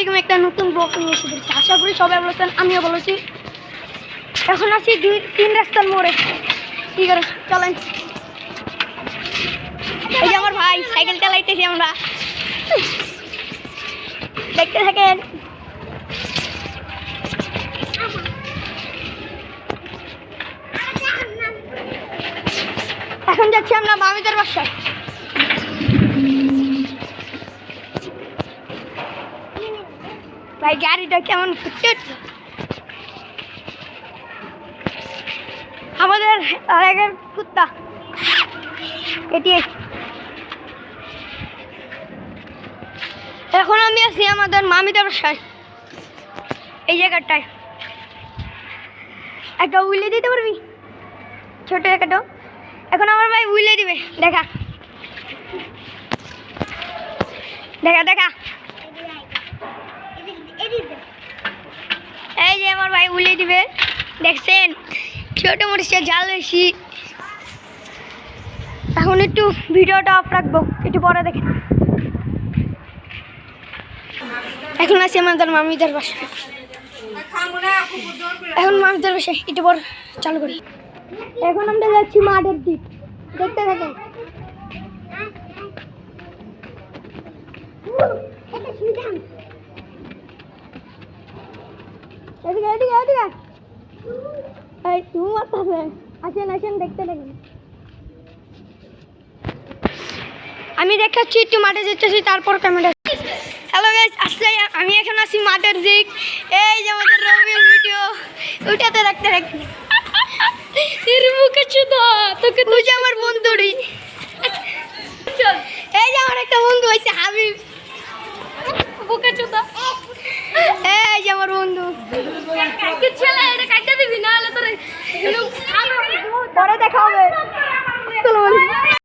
আলাইকুম, একটা নতুন ব্লগ নিয়ে এসে পড়েছি। আশা করি সবাই ভালো আছেন, আমিও ভালো আছি। এখন আছি 2-3 রাস্তার মোড়ে। ঠিক আছে, চলেন। এই যে আমার ভাই সাইকেল চালাইতেছি, আমরা দেখতে থাকেন। এখন যাচ্ছি আমরা মামিদের বাসায়। ভাই গাড়িটা কেমন ফুটছে, আমাদের আগের কুত্তা এটি। এখন আমি আছি আমাদের মামিদের বাসায়, এই জায়গাটায়। একটা উইলে দিতে পারবি, ছোট একটা। এখন আমার ভাই উইলে দিবে, দেখা দেখা দেখা। এই যে আমার ভাই উইলে দিবে, দেখছেন? ছোট মরিচটা জাল বেশি। এখন একটু ভিডিওটা অফ রাখবো, একটু পরে দেখেন। এখন আছি আমাদের মামিদের বাসায়। এখন মামিদের বাসায় একটু পর চালু করি। এখন আমরা যাচ্ছি মাঠের দিক, দেখতে থাকেন। এদিকে এদিকে এদিকে, এই তুমি মারতেছে। আসেন আসেন, দেখতে থাকেন। আমি দেখাচ্ছি, একটু মাঠে যেতেছি, তারপর ক্যামেরা। হ্যালো গাইস, আসলে আমি এখন আছি মাঠের দিক। এই যে আমাদের রবির ভিডিও ওইটাতে রাখতে রাখতে তোকে তুই যে আমার বন্ধু রে। এই যে আমার একটা বন্ধু হয়েছে হাবিব, এই যে আমার বন্ধু।